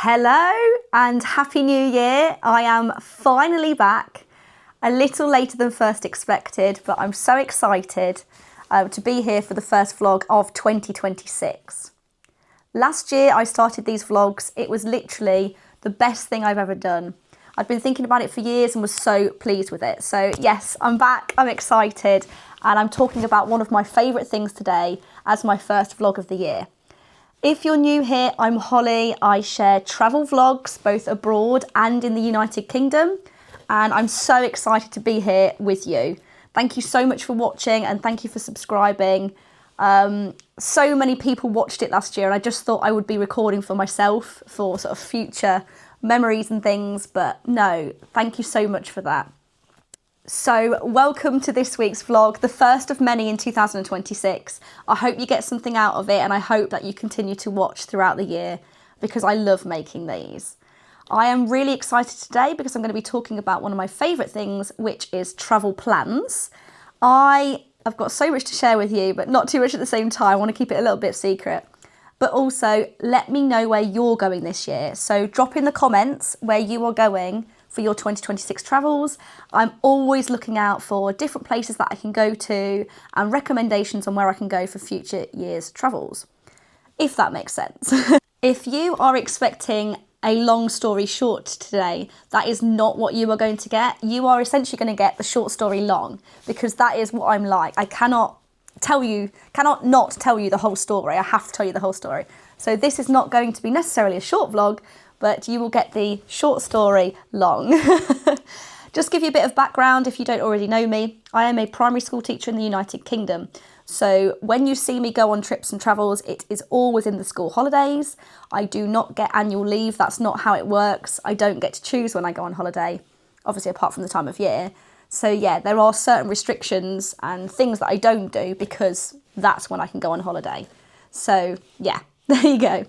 Hello and Happy New Year. I am finally back, a little later than first expected, but I'm so excited to be here for the first vlog of 2026. Last year I started these vlogs. It was literally the best thing I've ever done. I'd been thinking about it for years and was so pleased with it. So yes, I'm back, I'm excited, and I'm talking about one of my favourite things today as my first vlog of the year. If you're new here, I'm Holly. I share travel vlogs both abroad and in the United Kingdom, and I'm so excited to be here with you. Thank you so much for watching and thank you for subscribing. So many people watched it last year and I just thought I would be recording for myself for sort of future memories and things, but no, thank you so much for that. So welcome to this week's vlog, the first of many in 2026. I hope you get something out of it and I hope that you continue to watch throughout the year because I love making these. I am really excited today because I'm going to be talking about one of my favourite things, which is travel plans. I've got so much to share with you, but not too much at the same time. I want to keep it a little bit secret. But also, let me know where you're going this year. So drop in the comments where you are going for your 2026 travels. I'm always looking out for different places that I can go to and recommendations on where I can go for future years' travels, if that makes sense. If you are expecting a long story short today, that is not what you are going to get. You are essentially going to get the short story long because that is what I'm like. I cannot not tell you the whole story. I have to tell you the whole story. So this is not going to be necessarily a short vlog, but you will get the short story long. Just give you a bit of background if you don't already know me. I am a primary school teacher in the United Kingdom. So when you see me go on trips and travels, it is all within the school holidays. I do not get annual leave. That's not how it works. I don't get to choose when I go on holiday, obviously apart from the time of year. So yeah, there are certain restrictions and things that I don't do because that's when I can go on holiday. So yeah, there you go.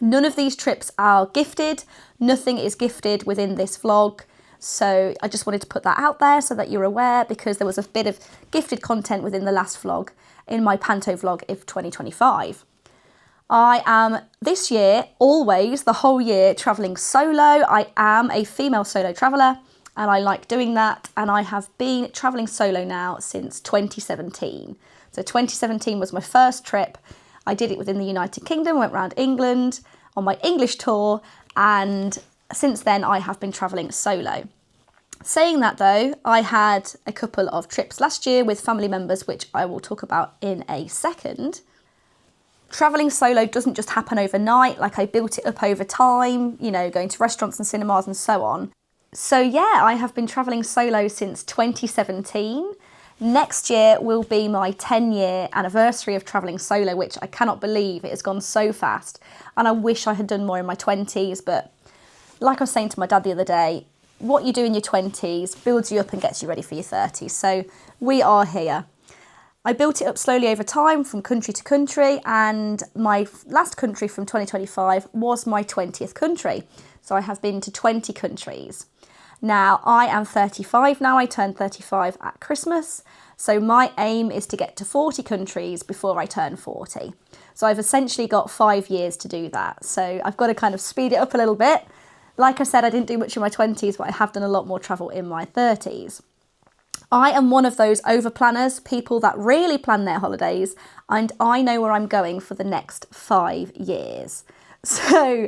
None of these trips are gifted. Nothing is gifted within this vlog. So I just wanted to put that out there so that you're aware because there was a bit of gifted content within the last vlog in my Panto vlog of 2025. I am this year, always, the whole year, travelling solo. I am a female solo traveller and I like doing that. And I have been travelling solo now since 2017. So 2017 was my first trip. I did it within the United Kingdom, went around England on my English tour, and since then I have been travelling solo. Saying that though, I had a couple of trips last year with family members, which I will talk about in a second. Travelling solo doesn't just happen overnight, like I built it up over time, you know, going to restaurants and cinemas and so on. So yeah, I have been travelling solo since 2017. Next year will be my 10-year anniversary of travelling solo, which I cannot believe it has gone so fast. And I wish I had done more in my 20s, but like I was saying to my dad the other day, what you do in your 20s builds you up and gets you ready for your 30s. So we are here. I built it up slowly over time from country to country, and my last country from 2025 was my 20th country. So I have been to 20 countries. Now, I am 35 now. I turned 35 at Christmas. So my aim is to get to 40 countries before I turn 40. So I've essentially got 5 years to do that. So I've got to kind of speed it up a little bit. Like I said, I didn't do much in my 20s, but I have done a lot more travel in my 30s. I am one of those over planners, people that really plan their holidays, and I know where I'm going for the next 5 years. So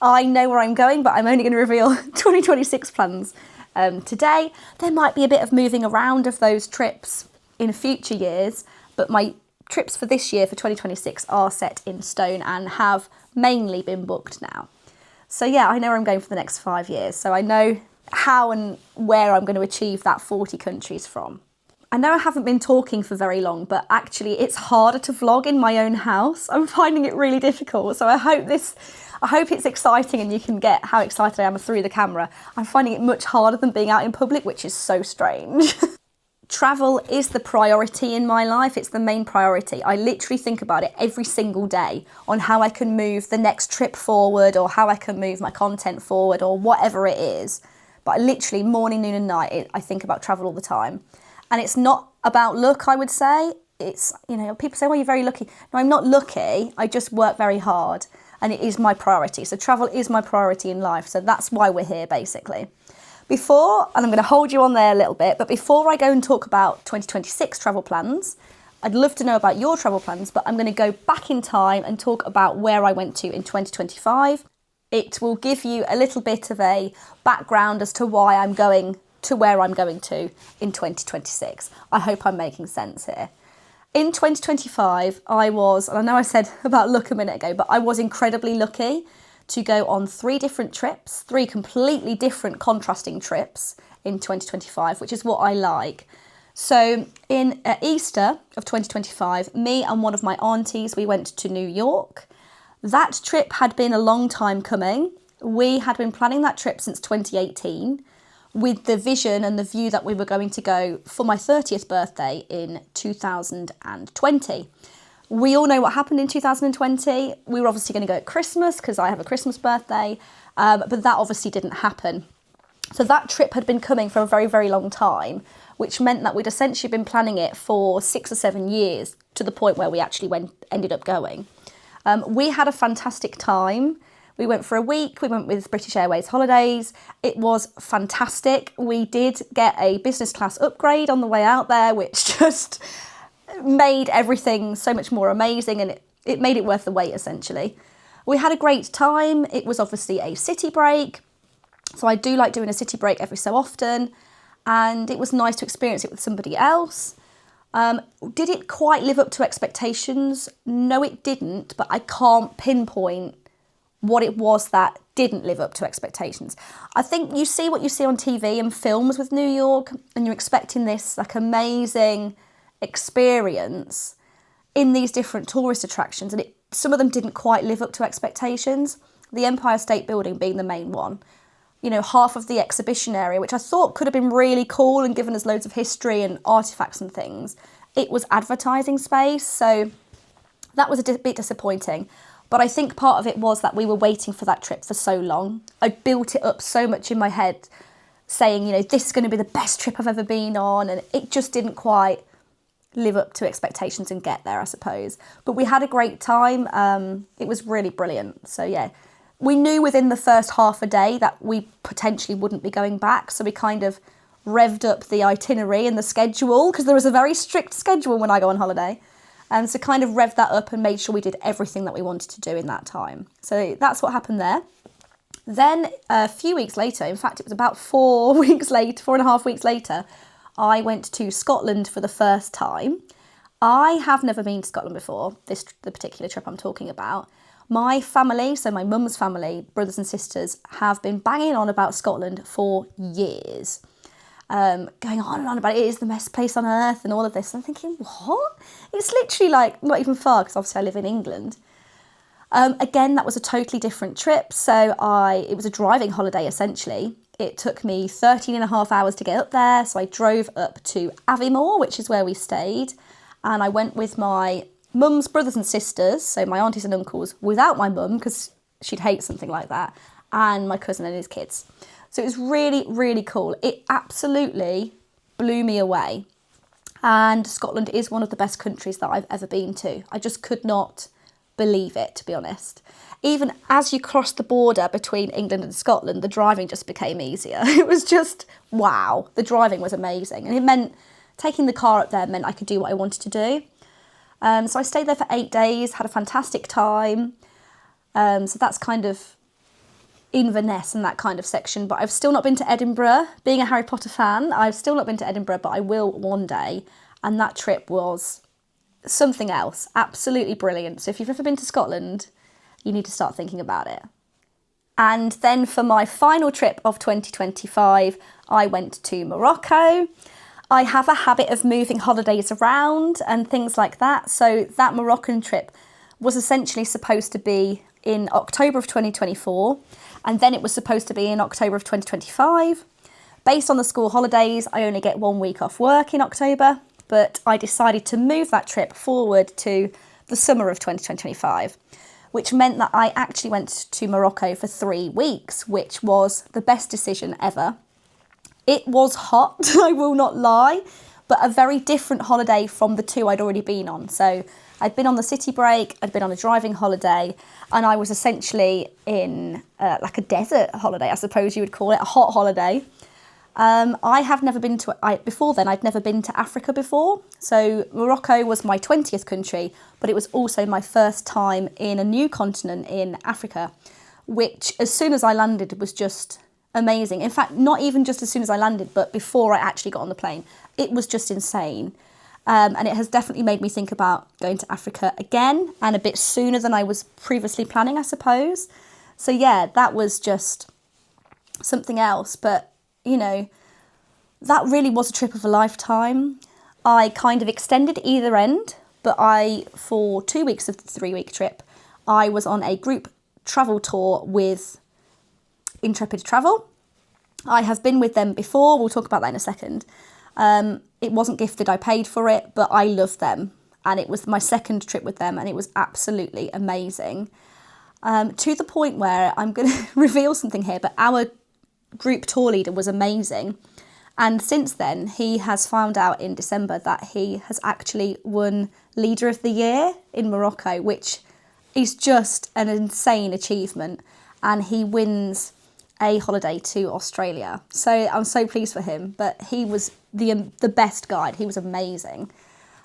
I know where I'm going, but I'm only going to reveal 2026 plans today. There might be a bit of moving around of those trips in future years, but my trips for this year, for 2026, are set in stone and have mainly been booked now. So yeah, I know where I'm going for the next 5 years. So I know how and where I'm going to achieve that 40 countries from. I know I haven't been talking for very long, but actually it's harder to vlog in my own house. I'm finding it really difficult. So I hope it's exciting and you can get how excited I am through the camera. I'm finding it much harder than being out in public, which is so strange. Travel is the priority in my life. It's the main priority. I literally think about it every single day on how I can move the next trip forward or how I can move my content forward or whatever it is. But I literally morning, noon and night, I think about travel all the time. And it's not about luck, I would say. It's, you know, people say, well, you're very lucky. No, I'm not lucky. I just work very hard. and it is my priority. So travel is my priority in life. So that's why we're here, basically. Before, and I'm going to hold you on there a little bit, but before I go and talk about 2026 travel plans, I'd love to know about your travel plans, but I'm going to go back in time and talk about where I went to in 2025. It will give you a little bit of a background as to why I'm going to where I'm going to in 2026. I hope I'm making sense here. In 2025, I was, and I know I said about luck a minute ago, but I was incredibly lucky to go on 3 different trips, 3 completely different contrasting trips in 2025, which is what I like. So in Easter of 2025, me and one of my aunties, we went to New York. That trip had been a long time coming. We had been planning that trip since 2018 with the vision and the view that we were going to go for my 30th birthday in 2020. We all know what happened in 2020. We were obviously going to go at Christmas because I have a Christmas birthday, but that obviously didn't happen. So that trip had been coming for a very, very long time, which meant that we'd essentially been planning it for 6 or 7 years to the point where we actually ended up going. We had a fantastic time. We went for a week. We went with British Airways Holidays. It was fantastic. We did get a business class upgrade on the way out there, which just made everything so much more amazing, and it made it worth the wait, essentially. We had a great time. It was obviously a city break. So I do like doing a city break every so often, and it was nice to experience it with somebody else. Did it quite live up to expectations? No, it didn't, but I can't pinpoint what it was that didn't live up to expectations. I think you see what you see on TV and films with New York, and you're expecting this like amazing experience in these different tourist attractions, and some of them didn't quite live up to expectations. The Empire State Building being the main one. You know, half of the exhibition area, which I thought could have been really cool and given us loads of history and artifacts and things, it was advertising space, so that was a bit disappointing. But I think part of it was that we were waiting for that trip for so long. I built it up so much in my head, saying, you know, this is going to be the best trip I've ever been on, and it just didn't quite live up to expectations and get there, I suppose. But we had a great time. It was really brilliant. So yeah, we knew within the first half a day that we potentially wouldn't be going back. So we kind of revved up the itinerary and the schedule, because there was a very strict schedule when I go on holiday. And so kind of revved that up and made sure we did everything that we wanted to do in that time. So that's what happened there. Then a few weeks later, in fact, it was about 4.5 weeks later, I went to Scotland for the first time. I have never been to Scotland before, the particular trip I'm talking about. My family, so my mum's family, brothers and sisters, have been banging on about Scotland for years. Going on and on about it is the best place on earth and all of this. I'm thinking, what? It's literally like not even far, because obviously I live in England. Again, that was a totally different trip. So it was a driving holiday, essentially. It took me 13 and a half hours to get up there. So I drove up to Aviemore, which is where we stayed. And I went with my mum's brothers and sisters, so my aunties and uncles, without my mum, because she'd hate something like that, and my cousin and his kids. So it was really, really cool. It absolutely blew me away. And Scotland is one of the best countries that I've ever been to. I just could not believe it, to be honest. Even as you cross the border between England and Scotland, the driving just became easier. It was just, wow. The driving was amazing. And it meant, taking the car up there meant I could do what I wanted to do. So I stayed there for 8 days, had a fantastic time. So that's kind of Inverness and that kind of section, but I've still not been to Edinburgh. Being a Harry Potter fan, I've still not been to Edinburgh, but I will one day, and that trip was something else. Absolutely brilliant. So if you've ever been to Scotland, you need to start thinking about it. And then for my final trip of 2025, I went to Morocco. I have a habit of moving holidays around and things like that, so that Moroccan trip was essentially supposed to be in October of 2024, and then it was supposed to be in October of 2025. Based on the school holidays, I only get 1 week off work in October, but I decided to move that trip forward to the summer of 2025, which meant that I actually went to Morocco for 3 weeks, which was the best decision ever. It was hot, I will not lie, but a very different holiday from the two I'd already been on. So I'd been on the city break, I'd been on a driving holiday, and I was essentially in like a desert holiday, I suppose you would call it, a hot holiday. I have never been to, before then, I'd never been to Africa before. So Morocco was my 20th country, but it was also my first time in a new continent in Africa, which as soon as I landed was just amazing. In fact, not even just as soon as I landed, but before I actually got on the plane, it was just insane. And it has definitely made me think about going to Africa again, and a bit sooner than I was previously planning, I suppose. So yeah, that was just something else. But you know, that really was a trip of a lifetime. I kind of extended either end, but for 2 weeks of the 3-week trip, I was on a group travel tour with Intrepid Travel. I have been with them before, we'll talk about that in a second. It wasn't gifted, I paid for it, but I loved them. And it was my second trip with them, and it was absolutely amazing. To the point where I'm going to reveal something here, but our group tour leader was amazing, and since then he has found out in December that he has actually won Leader of the Year in Morocco, which is just an insane achievement, and he wins a holiday to Australia. So I'm so pleased for him, but he was the best guide. He was amazing.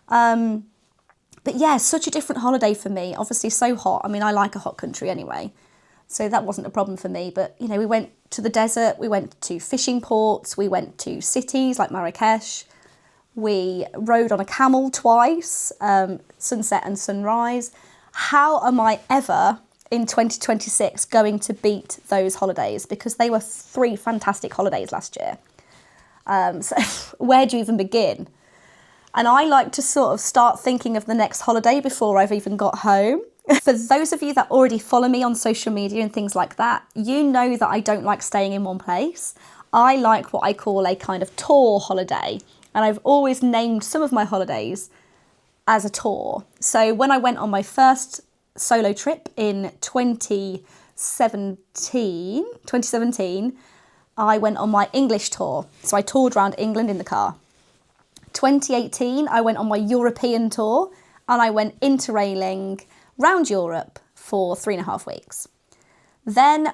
But yeah, such a different holiday for me, obviously so hot. I mean, I like a hot country anyway, so that wasn't a problem for me. But, you know, we went to the desert, we went to fishing ports, we went to cities like Marrakesh, we rode on a camel twice, sunset and sunrise. How am I ever in 2026 going to beat those holidays? Because they were 3 fantastic holidays last year. So where do you even begin? And I like to sort of start thinking of the next holiday before I've even got home. For those of you that already follow me on social media and things like that, you know that I don't like staying in one place. I like what I call a kind of tour holiday. And I've always named some of my holidays as a tour. So when I went on my first solo trip in 2017, I went on my English tour. So I toured around England in the car. 2018, I went on my European tour, and I went interrailing round Europe for 3.5 weeks. Then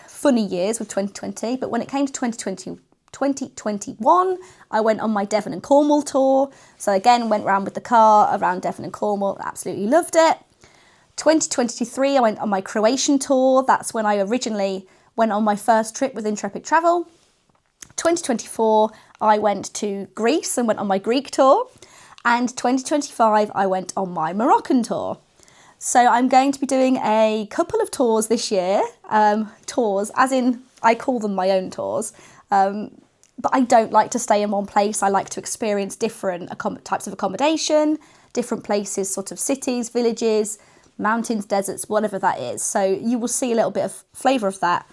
funny years with 2020, but when it came to 2021, I went on my Devon and Cornwall tour. So again, went round with the car around Devon and Cornwall, absolutely loved it. 2023, I went on my Croatian tour. That's when I originally went on my first trip with Intrepid Travel. 2024, I went to Greece and went on my Greek tour. And 2025, I went on my Moroccan tour. So I'm going to be doing a couple of tours this year. Tours, as in, I call them my own tours. But I don't like to stay in one place. I like to experience different types of accommodation, different places, sort of cities, villages, mountains, deserts, whatever that is. So you will see a little bit of flavour of that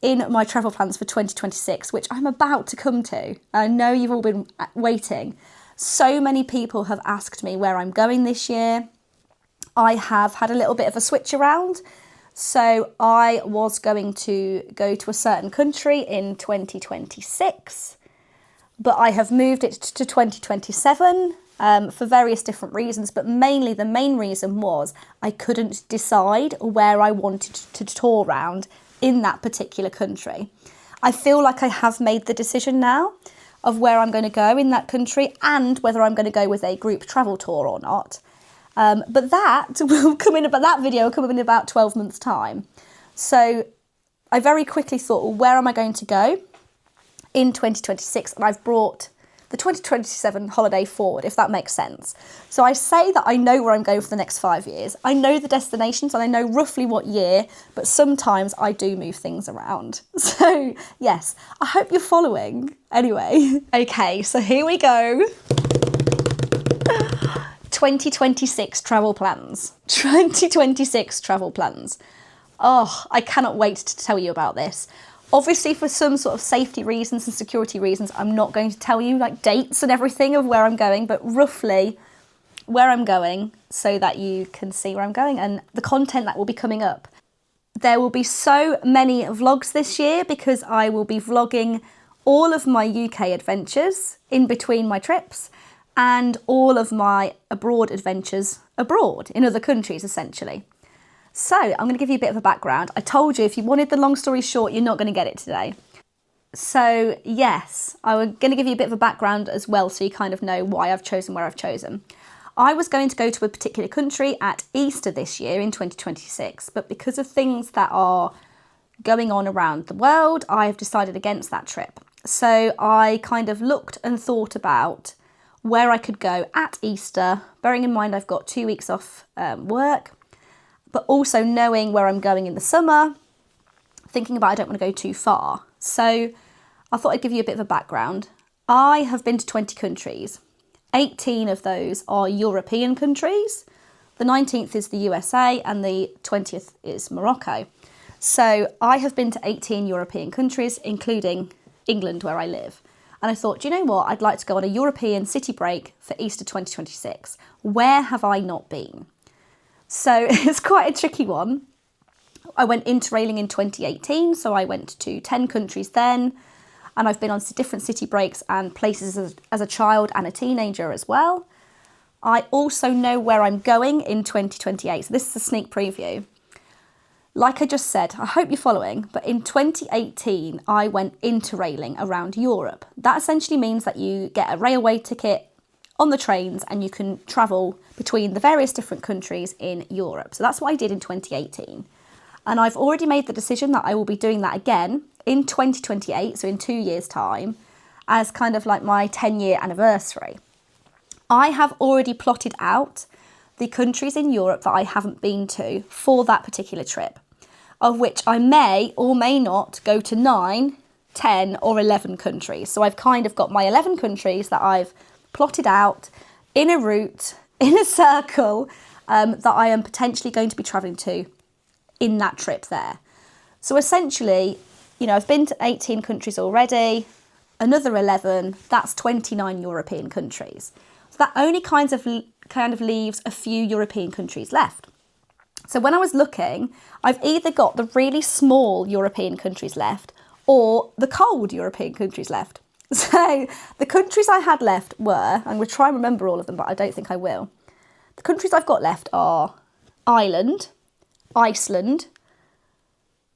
in my travel plans for 2026, which I'm about to come to. I know you've all been waiting. So many people have asked me where I'm going this year. I have had a little bit of a switch around. So I was going to go to a certain country in 2026, but I have moved it to 2027 for various different reasons. But mainly the main reason was I couldn't decide where I wanted to tour around in that particular country. I feel like I have made the decision now of where I'm going to go in that country and whether I'm going to go with a group travel tour or not. But that video will come in about 12 months' time. So I very quickly thought, well, where am I going to go in 2026? And I've brought the 2027 holiday forward, if that makes sense. So I say that I know where I'm going for the next 5 years. I know the destinations and I know roughly what year, but sometimes I do move things around. So yes, I hope you're following. Anyway, okay, so here we go. 2026 travel plans. 2026 travel plans. Oh, I cannot wait to tell you about this. Obviously, for some sort of safety reasons and security reasons, I'm not going to tell you like dates and everything of where I'm going, but roughly where I'm going so that you can see where I'm going and the content that will be coming up. There will be so many vlogs this year because I will be vlogging all of my UK adventures in between my trips and all of my abroad adventures abroad in other countries, essentially. So I'm going to give you a bit of a background. I told you if you wanted the long story short, you're not going to get it today. So yes, I'm going to give you a bit of a background as well so you kind of know why I've chosen where I've chosen. I was going to go to a particular country at Easter this year in 2026, but because of things that are going on around the world, I have decided against that trip. So I kind of looked and thought about where I could go at Easter, bearing in mind I've got 2 weeks off work, but also knowing where I'm going in the summer, thinking about I don't want to go too far. So I thought I'd give you a bit of a background. I have been to 20 countries. 18 of those are European countries. The 19th is the USA and the 20th is Morocco. So I have been to 18 European countries, including England, where I live. And I thought, do you know what? I'd like to go on a European city break for Easter 2026. Where have I not been? So it's quite a tricky one. I went interrailing in 2018, so I went to 10 countries then. And I've been on different city breaks and places as a child and a teenager as well. I also know where I'm going in 2028. So this is a sneak preview. Like I just said, I hope you're following, but in 2018, I went interrailing around Europe. That essentially means that you get a railway ticket on the trains and you can travel between the various different countries in Europe. So that's what I did in 2018. And I've already made the decision that I will be doing that again in 2028, so in 2 years' time, as kind of like my 10-year anniversary. I have already plotted out the countries in Europe that I haven't been to for that particular trip, of which I may or may not go to 9, 10 or 11 countries. So I've kind of got my 11 countries that I've plotted out in a route, in a circle, that I am potentially going to be travelling to in that trip there. So essentially, you know, I've been to 18 countries already, another 11, that's 29 European countries. So that only kind of leaves a few European countries left. So when I was looking, I've either got the really small European countries left or the cold European countries left. So the countries I had left were, I'm going to try and remember all of them, but I don't think I will. The countries I've got left are Ireland, Iceland,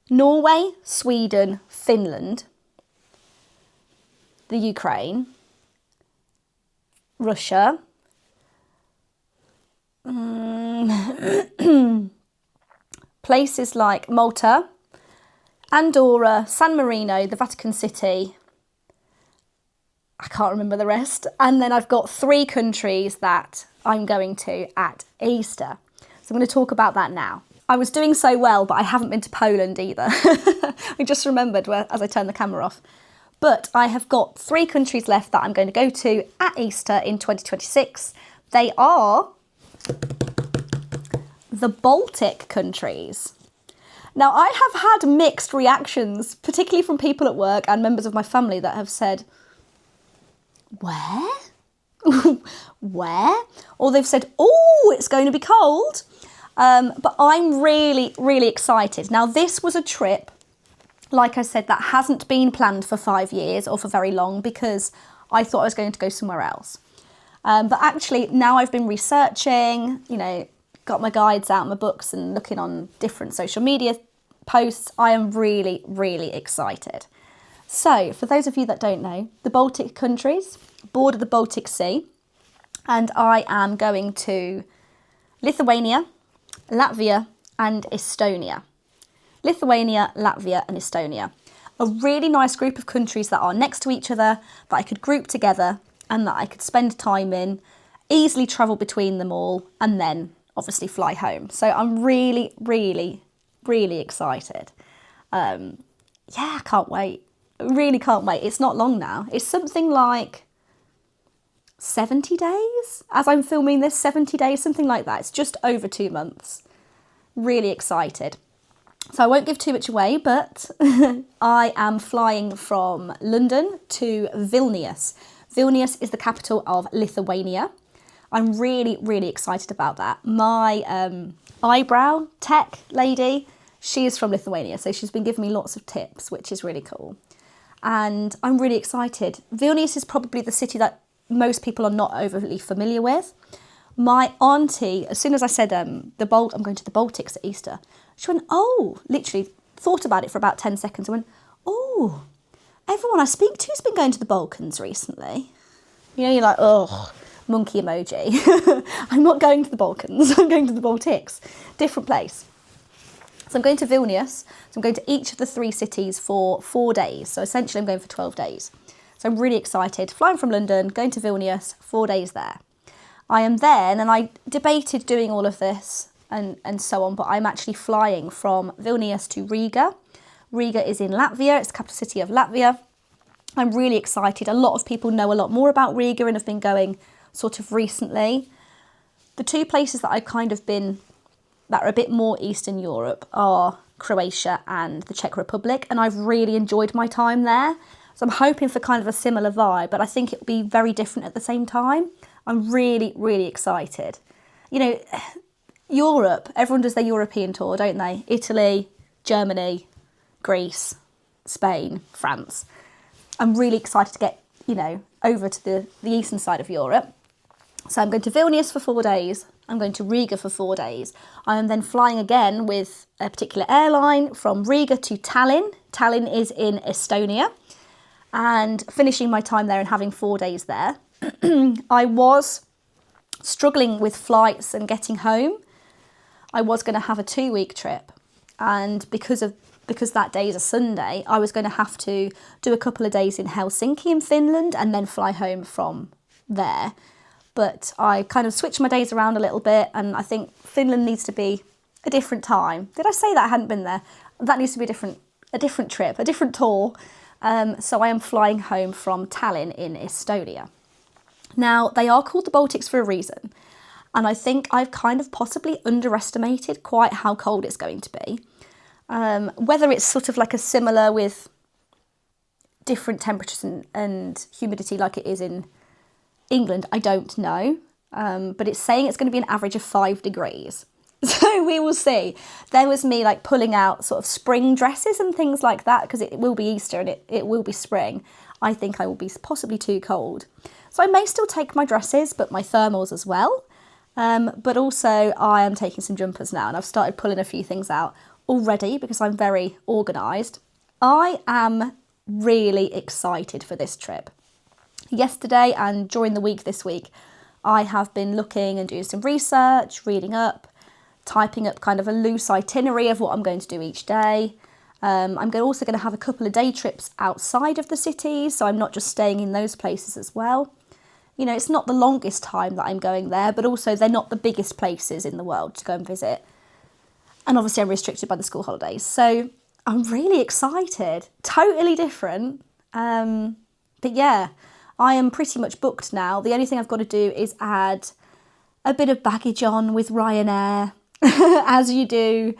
Norway, Sweden, Finland, the Ukraine, Russia, places like Malta, Andorra, San Marino, the Vatican City. I can't remember the rest. And then I've got 3 countries that I'm going to at Easter. So I'm going to talk about that now. I was doing so well, but I haven't been to Poland either. I just remembered as I turned the camera off. But I have got 3 countries left that I'm going to go to at Easter in 2026. They are the Baltic countries. Now, I have had mixed reactions, particularly from people at work and members of my family that have said, where? Where? Or they've said, oh, it's going to be cold. But I'm really, really excited. Now, this was a trip, like I said, that hasn't been planned for 5 years or for very long because I thought I was going to go somewhere else. But actually, now I've been researching, you know, got my guides out, my books and looking on different social media posts. I am really, really excited. So, for those of you that don't know, the Baltic countries border the Baltic Sea, and I am going to Lithuania, Latvia and Estonia. Lithuania, Latvia and Estonia. A really nice group of countries that are next to each other, that I could group together and that I could spend time in, easily travel between them all and then obviously fly home. So I'm really, really, really excited. Yeah, I can't wait. Really can't wait. It's not long now. It's something like 70 days as I'm filming this, 70 days, something like that. It's just over 2 months. Really excited. So I won't give too much away, but I am flying from London to Vilnius. Vilnius is the capital of Lithuania. I'm really, really excited about that. My eyebrow tech lady, she is from Lithuania, so she's been giving me lots of tips, which is really cool. and I'm really excited. Vilnius is probably the city that most people are not overly familiar with. My auntie, as soon as I said I'm going to the Baltics at Easter, she went, oh, literally thought about it for about 10 seconds and went, oh, everyone I speak to has been going to the Balkans recently. You know, you're like, oh, monkey emoji. I'm not going to the Balkans, I'm going to the Baltics. Different place. So I'm going to Vilnius. So I'm going to each of the 3 cities for 4 days. So essentially I'm going for 12 days. So I'm really excited. Flying from London, going to Vilnius, 4 days there. I am then, and I debated doing all of this and so on, but I'm actually flying from Vilnius to Riga. Riga is in Latvia, it's the capital city of Latvia. I'm really excited. A lot of people know a lot more about Riga and have been going sort of recently. The 2 places that I've kind of been that are a bit more Eastern Europe are Croatia and the Czech Republic, and I've really enjoyed my time there. So I'm hoping for kind of a similar vibe, but I think it'll be very different at the same time. I'm really, really excited. You know, Europe, everyone does their European tour, don't they? Italy, Germany, Greece, Spain, France. I'm really excited to get, you know, over to the eastern side of Europe. So I'm going to Vilnius for 4 days. I'm going to Riga for 4 days. I am then flying again with a particular airline from Riga to Tallinn. Tallinn is in Estonia. And finishing my time there and having 4 days there. I was struggling with flights and getting home. I was going to have a 2-week trip, and because that day is a Sunday, I was going to have to do a couple of days in Helsinki in Finland and then fly home from there. But I kind of switched my days around a little bit, and I think Finland needs to be a different time. Did I say that? I hadn't been there. That needs to be a different trip, a different tour. So I am flying home from Tallinn in Estonia. Now, they are called the Baltics for a reason, and I think I've kind of possibly underestimated quite how cold it's going to be. Whether it's sort of like a similar with different temperatures and humidity like it is in England, I don't know. But it's saying it's going to be an average of 5 degrees. So we will see. There was me like pulling out sort of spring dresses and things like that, because it will be Easter and it will be spring. I think I will be possibly too cold. So I may still take my dresses, but my thermals as well. But also I am taking some jumpers now, and I've started pulling a few things out already because I'm very organised. I am really excited for this trip. Yesterday and during the week this week, I have been looking and doing some research, reading up, typing up kind of a loose itinerary of what I'm going to do each day. I'm also going to have a couple of day trips outside of the city, so I'm not just staying in those places as well. You know, it's not the longest time that I'm going there, but also they're not the biggest places in the world to go and visit. And obviously I'm restricted by the school holidays. So I'm really excited. Totally different. But yeah, I am pretty much booked now. The only thing I've got to do is add a bit of baggage on with Ryanair, as you do.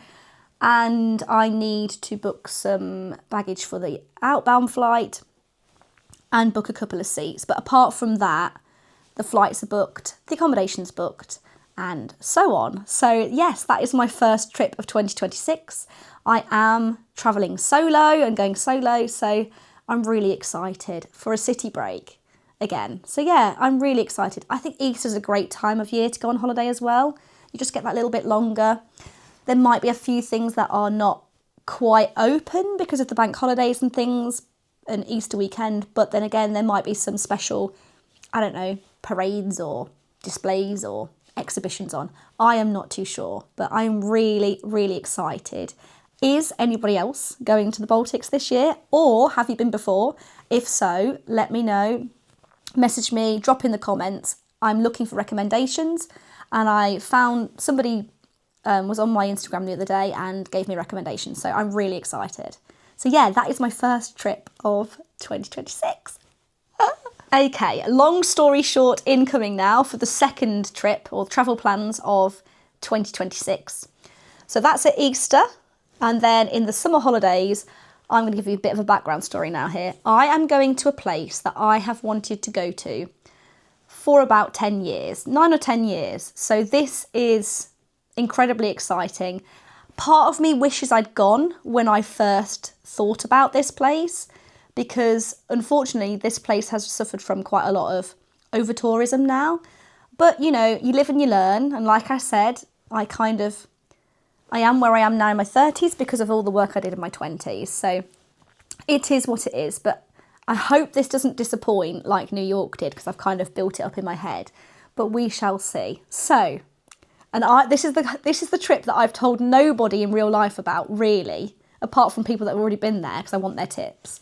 And I need to book some baggage for the outbound flight and book a couple of seats. But apart from that, the flights are booked, the accommodation's booked, and so on. So yes, that is my first trip of 2026. I am travelling solo and going solo, so I'm really excited for a city break again. So yeah, I'm really excited. I think Easter's a great time of year to go on holiday as well. You just get that little bit longer. There might be a few things that are not quite open because of the bank holidays and things, and Easter weekend, but then again, there might be some special, I don't know, parades or displays or exhibitions on. I am not too sure, but I'm really, really excited. Is anybody else going to the Baltics this year, or have you been before? If so, let me know. Message me, drop in the comments. I'm looking for recommendations, and I found somebody was on my Instagram the other day and gave me recommendations, so I'm really excited. So yeah, that is my first trip of 2026. Okay, long story short, incoming now for the second trip or travel plans of 2026. So that's at Easter, and then in the summer holidays, I'm going to give you a bit of a background story now here. I am going to a place that I have wanted to go to for about 10 years, 9 or 10 years. So this is incredibly exciting. Part of me wishes I'd gone when I first thought about this place, because unfortunately this place has suffered from quite a lot of over-tourism now. But, you know, you live and you learn. And like I said, I am where I am now in my 30s because of all the work I did in my 20s. So it is what it is. But I hope this doesn't disappoint like New York did, because I've kind of built it up in my head. But we shall see. So, and this is the trip that I've told nobody in real life about, really, apart from people that have already been there, because I want their tips.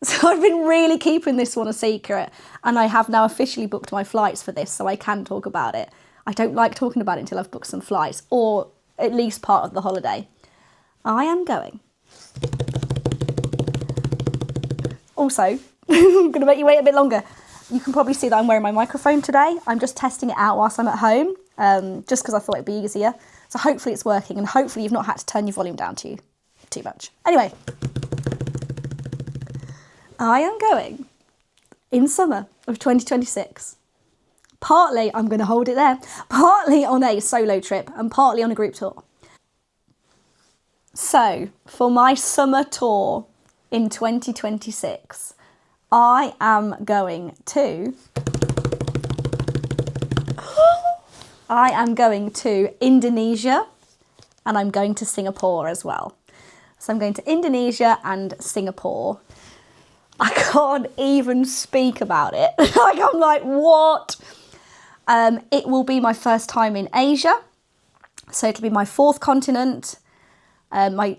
So I've been really keeping this one a secret, and I have now officially booked my flights for this, so I can talk about it. I don't like talking about it until I've booked some flights, or at least part of the holiday. I am going. Also, I'm going to make you wait a bit longer. You can probably see that I'm wearing my microphone today. I'm just testing it out whilst I'm at home, just because I thought it'd be easier. So hopefully it's working, and hopefully you've not had to turn your volume down too much. Anyway, I am going in summer of 2026. Partly, I'm going to hold it there, partly on a solo trip and partly on a group tour. So, for my summer tour in 2026, I am going to Indonesia, and I'm going to Singapore as well. So I'm going to Indonesia and Singapore. I can't even speak about it. I'm like, what? It will be my first time in Asia. So it'll be my fourth continent. My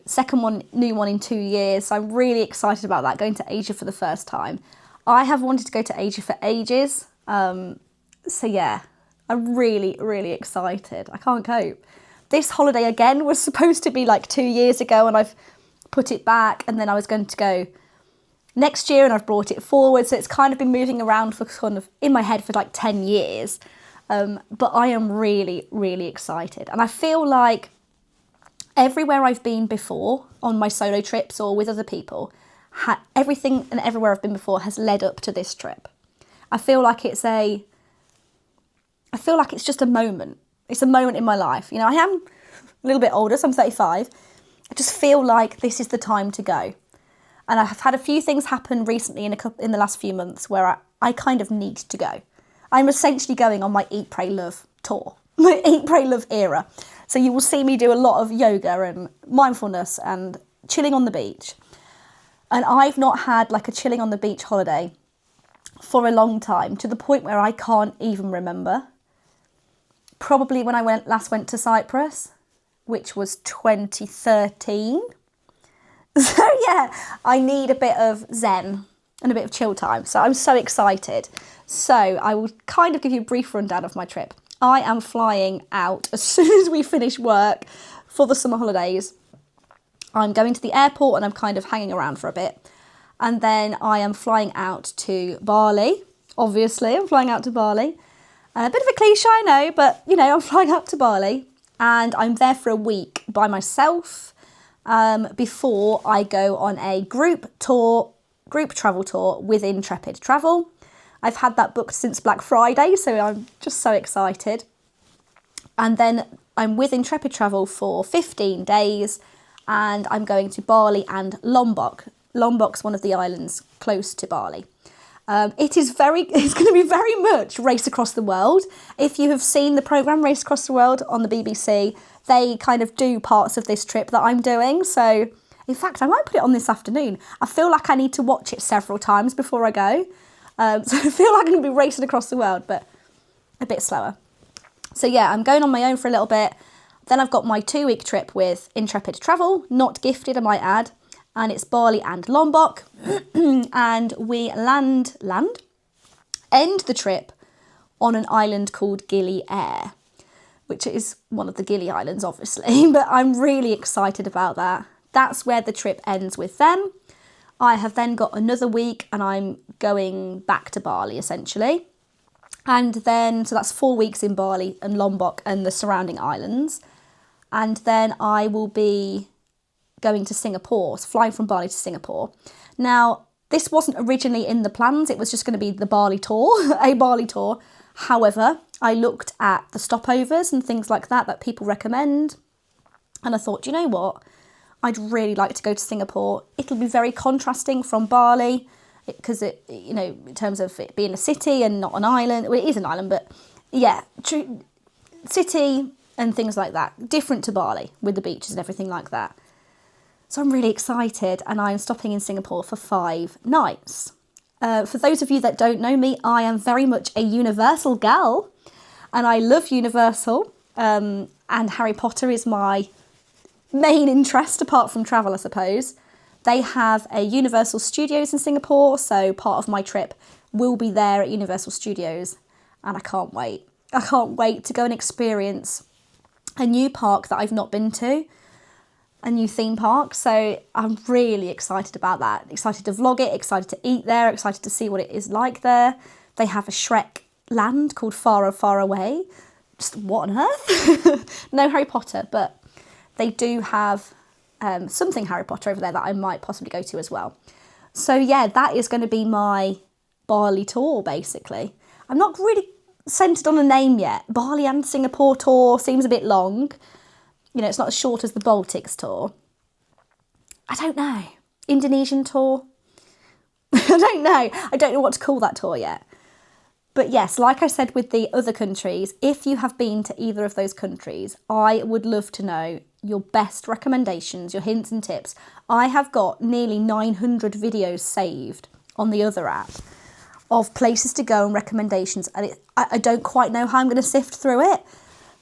second new one in 2 years. So I'm really excited about that, going to Asia for the first time. I have wanted to go to Asia for ages. So yeah, I'm really, really excited. I can't cope. This holiday again was supposed to be like 2 years ago, and I've put it back, and then I was going to go next year and I've brought it forward. So it's kind of been moving around for kind of in my head for like 10 years. But I am really, really excited. And I feel like everywhere I've been before on my solo trips or with other people, everything and everywhere I've been before has led up to this trip. I feel like it's just a moment. It's a moment in my life. You know, I am a little bit older, so I'm 35. I just feel like this is the time to go. And I've had a few things happen recently in the last few months where I kind of need to go. I'm essentially going on my Eat, Pray, Love tour, my Eat, Pray, Love era. So you will see me do a lot of yoga and mindfulness and chilling on the beach. And I've not had like a chilling on the beach holiday for a long time, to the point where I can't even remember. Probably when I last went to Cyprus, which was 2013. So yeah, I need a bit of zen and a bit of chill time. So I'm so excited. So I will kind of give you a brief rundown of my trip. I am flying out as soon as we finish work for the summer holidays. I'm going to the airport and I'm kind of hanging around for a bit. And then I am flying out to Bali. Obviously, I'm flying out to Bali. A bit of a cliche, I know, but you know, I'm flying out to Bali and I'm there for a week by myself. Before I go on a group travel tour with Intrepid Travel. I've had that booked since Black Friday, so I'm just so excited. And then I'm with Intrepid Travel for 15 days, and I'm going to Bali and Lombok. Lombok's one of the islands close to Bali. It's going to be very much Race Across the World. If you have seen the programme Race Across the World on the BBC, they kind of do parts of this trip that I'm doing. So, in fact, I might put it on this afternoon. I feel like I need to watch it several times before I go. So I feel like I'm going to be racing across the world, but a bit slower. So yeah, I'm going on my own for a little bit. Then I've got my 2-week trip with Intrepid Travel, not gifted, I might add. And it's Bali and Lombok. And we end the trip on an island called Gili Air, which is one of the Gili Islands, obviously, but I'm really excited about that. That's where the trip ends with them. I have then got another week and I'm going back to Bali, essentially. And then, so that's 4 weeks in Bali and Lombok and the surrounding islands. And then I will be going to Singapore, so flying from Bali to Singapore. Now, this wasn't originally in the plans. It was just going to be the Bali tour, a Bali tour. However, I looked at the stopovers and things like that people recommend. And I thought, you know what? I'd really like to go to Singapore. It'll be very contrasting from Bali because in terms of it being a city and not an island. Well, it is an island, but yeah, city and things like that. Different to Bali with the beaches and everything like that. So I'm really excited, and I'm stopping in Singapore for 5 nights. For those of you that don't know me, I am very much a Universal gal, and I love Universal, and Harry Potter is my main interest apart from travel, I suppose. They have a Universal Studios in Singapore, so part of my trip will be there at Universal Studios, and I can't wait. I can't wait to go and experience a new park that I've not been to, a new theme park, so I'm really excited about that. Excited to vlog it, excited to eat there, excited to see what it is like there. They have a Shrek land called Far, Far Away. Just what on earth? No Harry Potter, but they do have something Harry Potter over there that I might possibly go to as well. So yeah, that is going to be my Bali tour, basically. I'm not really centred on a name yet. Bali and Singapore tour seems a bit long. It's not as short as the Baltics tour. I don't know. Indonesian tour? I don't know. I don't know what to call that tour yet. But yes, like I said with the other countries, if you have been to either of those countries, I would love to know your best recommendations, your hints and tips. I have got nearly 900 videos saved on the other app of places to go and recommendations, and I don't quite know how I'm going to sift through it.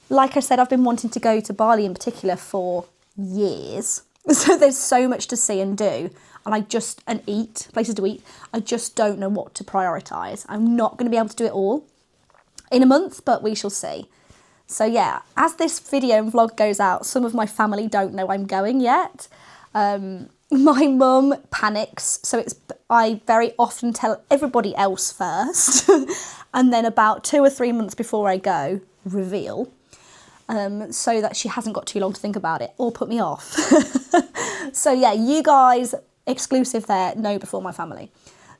Like I said, I've been wanting to go to Bali in particular for years. So there's so much to see and do. And eat, places to eat. I just don't know what to prioritise. I'm not going to be able to do it all in a month, but we shall see. So yeah, as this video and vlog goes out, some of my family don't know I'm going yet. My mum panics, so I very often tell everybody else first. And then about 2 or 3 months before I go, reveal. So that she hasn't got too long to think about it or put me off. So yeah, you guys, exclusive there, know before my family.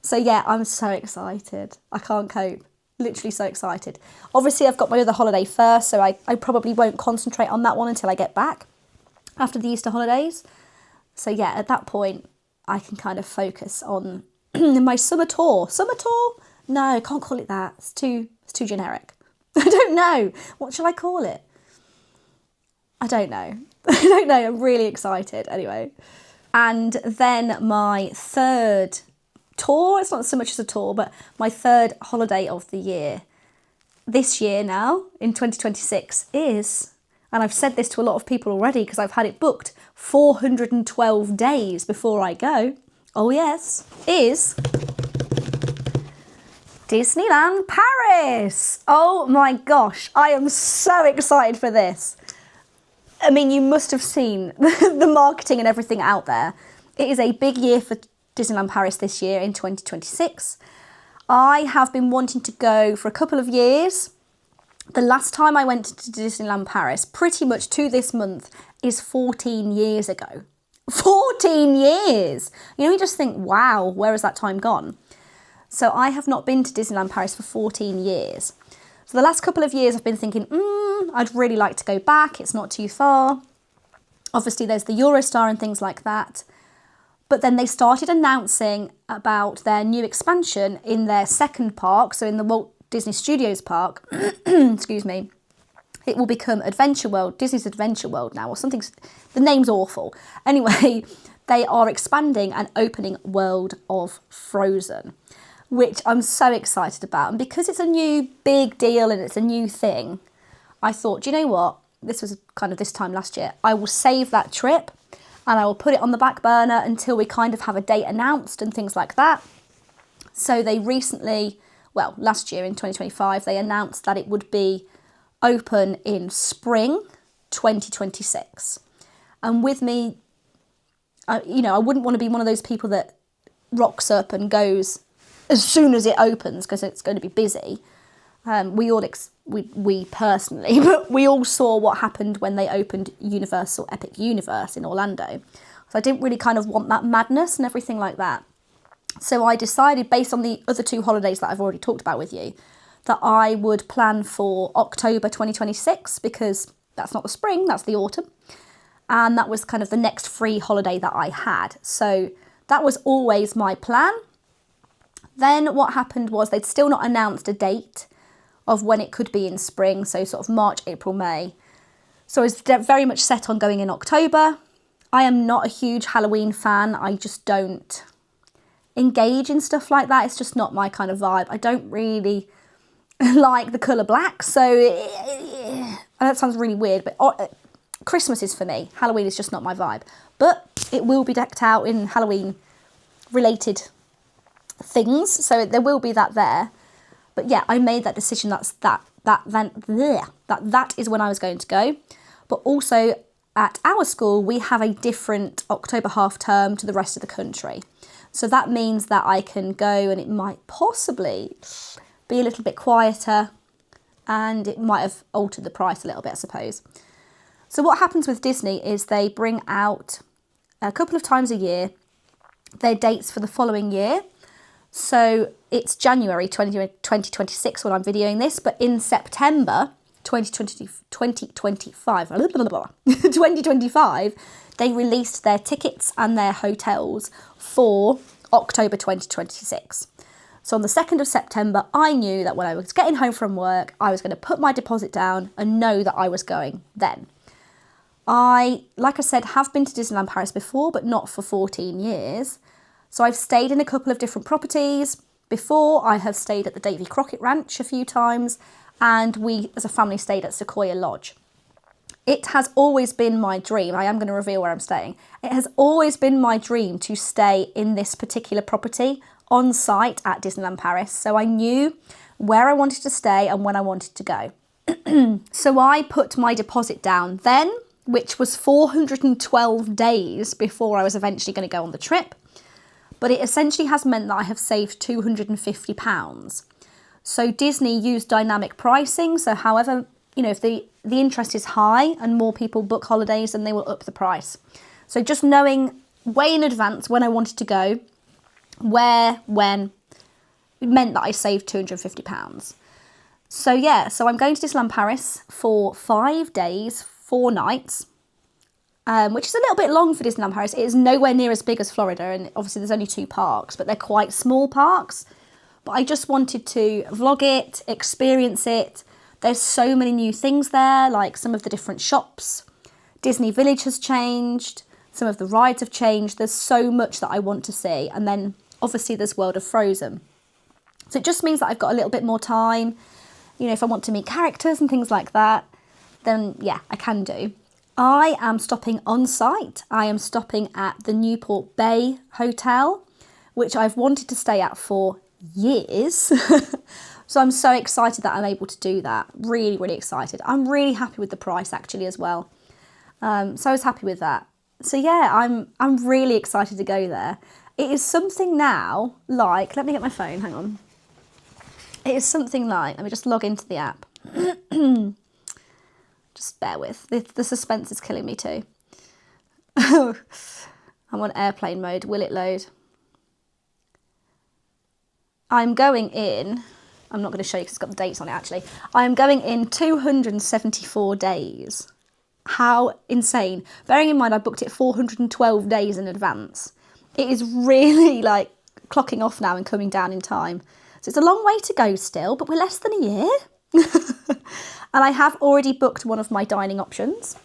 So yeah, I'm so excited. I can't cope. Literally so excited. Obviously, I've got my other holiday first, so I probably won't concentrate on that one until I get back after the Easter holidays. So yeah, at that point, I can kind of focus on my summer tour. Summer tour? No, I can't call it that. It's too generic. I don't know. What shall I call it? I don't know. I don't know. I'm really excited anyway. And then my third tour, it's not so much as a tour, but my third holiday of the year, this year now, in 2026, is, and I've said this to a lot of people already because I've had it booked, 412 days before I go. Oh yes, is Disneyland Paris. Oh my gosh, I am so excited for this. I mean, you must have seen the marketing and everything out there. It is a big year for Disneyland Paris this year in 2026. I have been wanting to go for a couple of years. The last time I went to Disneyland Paris, pretty much to this month, is 14 years ago. 14 years! You just think, wow, where has that time gone? So I have not been to Disneyland Paris for 14 years. So the last couple of years I've been thinking, I'd really like to go back. It's not too far. Obviously there's the Eurostar and things like that. But then they started announcing about their new expansion in their second park. So in the Walt Disney Studios park, excuse me, it will become Adventure World, Disney's Adventure World now, or something. The name's awful. Anyway, they are expanding and opening World of Frozen, which I'm so excited about. And because it's a new big deal and it's a new thing, I thought, do you know what? This was kind of this time last year. I will save that trip and I will put it on the back burner until we kind of have a date announced and things like that. So they recently, well, last year in 2025, they announced that it would be open in spring 2026. And with me, I wouldn't want to be one of those people that rocks up and goes as soon as it opens because it's going to be busy. We personally, but we all saw what happened when they opened Universal Epic Universe in Orlando. So I didn't really kind of want that madness and everything like that. So I decided, based on the other 2 holidays that I've already talked about with you, that I would plan for October 2026 because that's not the spring, that's the autumn. and that was kind of the next free holiday that I had. So that was always my plan. Then what happened was they'd still not announced a date of when it could be in spring, so sort of March, April, May. So I was very much set on going in October. I am not a huge Halloween fan. I just don't engage in stuff like that. It's just not my kind of vibe. I don't really like the colour black, so that sounds really weird, but Christmas is for me. Halloween is just not my vibe. But it will be decked out in Halloween related things, so there will be that there. But yeah, I made that decision. That is when I was going to go. But also at our school, we have a different October half term to the rest of the country. So that means that I can go, and it might possibly be a little bit quieter, and it might have altered the price a little bit, I suppose. So what happens with Disney is they bring out a couple of times a year their dates for the following year. So it's January 2026 when I'm videoing this, but in September 2025, they released their tickets and their hotels for October 2026. So on the 2nd of September, I knew that when I was getting home from work, I was going to put my deposit down and know that I was going then. Like I said, have been to Disneyland Paris before, but not for 14 years. So I've stayed in a couple of different properties. Before, I have stayed at the Davy Crockett Ranch a few times, and we as a family stayed at Sequoia Lodge. It has always been my dream. I am going to reveal where I'm staying. It has always been my dream to stay in this particular property on site at Disneyland Paris. So I knew where I wanted to stay and when I wanted to go. So I put my deposit down then, which was 412 days before I was eventually going to go on the trip. But it essentially has meant that I have saved £250. So Disney used dynamic pricing. So however, if the interest is high and more people book holidays, then they will up the price. So just knowing way in advance when I wanted to go, when, it meant that I saved £250. So yeah, so I'm going to Disneyland Paris for 5 days, 4 nights, which is a little bit long for Disneyland Paris. It is nowhere near as big as Florida, and obviously there's only 2 parks, but they're quite small parks. But I just wanted to vlog it, experience it. There's so many new things there, like some of the different shops. Disney Village has changed. Some of the rides have changed. There's so much that I want to see. And then obviously there's World of Frozen. So it just means that I've got a little bit more time. If I want to meet characters and things like that, then yeah, I can do. I am stopping on site. I am stopping at the Newport Bay Hotel, which I've wanted to stay at for years. So I'm so excited that I'm able to do that. Really, really excited. I'm really happy with the price actually as well. So I was happy with that. So yeah, I'm really excited to go there. It is something now like, let me get my phone, hang on. It is something like, let me just log into the app. Just bear with, the suspense is killing me too. I'm on airplane mode, will it load? I'm going in, I'm not going to show you because it's got the dates on it actually. I'm going in 274 days. How insane. Bearing in mind I booked it 412 days in advance. It is really like clocking off now and coming down in time. So it's a long way to go still, but we're less than a year. And I have already booked one of my dining options.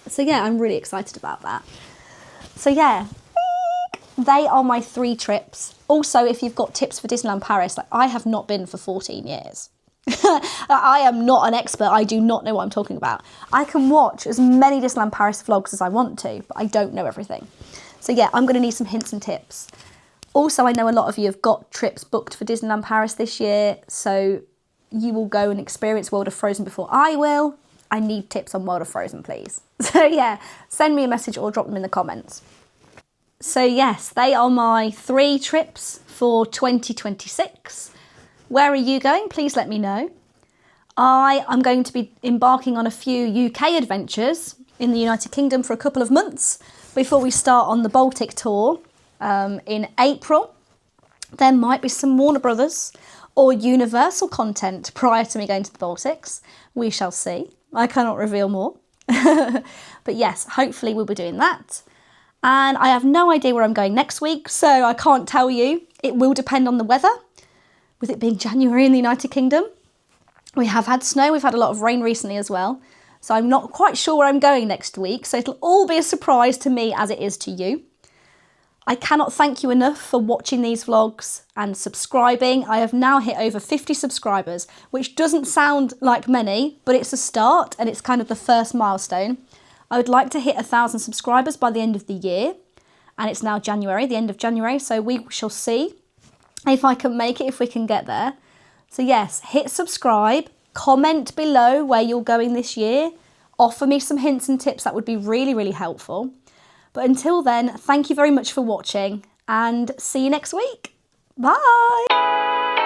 So yeah, I'm really excited about that. So yeah, they are my 3 trips. Also, if you've got tips for Disneyland Paris, I have not been for 14 years. I am not an expert. I do not know what I'm talking about. I can watch as many Disneyland Paris vlogs as I want to, but I don't know everything. So yeah, I'm going to need some hints and tips. Also, I know a lot of you have got trips booked for Disneyland Paris this year, so you will go and experience World of Frozen before I will. I need tips on World of Frozen, please. So yeah, send me a message or drop them in the comments. So yes, they are my 3 trips for 2026. Where are you going? Please let me know. I am going to be embarking on a few UK adventures in the United Kingdom for a couple of months before we start on the Baltic tour in April. There might be some Warner Brothers or Universal content prior to me going to the Baltics. We shall see. I cannot reveal more. But yes, hopefully we'll be doing that. And I have no idea where I'm going next week, so I can't tell you. It will depend on the weather, with it being January in the United Kingdom. We have had snow, we've had a lot of rain recently as well. So I'm not quite sure where I'm going next week, so it'll all be a surprise to me as it is to you. I cannot thank you enough for watching these vlogs and subscribing. I have now hit over 50 subscribers, which doesn't sound like many, but it's a start and it's kind of the first milestone. I would like to hit 1,000 subscribers by the end of the year, and it's now January, the end of January, so we shall see if I can make it, if we can get there. So yes, hit subscribe, comment below where you're going this year, offer me some hints and tips, that would be really, really helpful. But until then, thank you very much for watching and see you next week. Bye!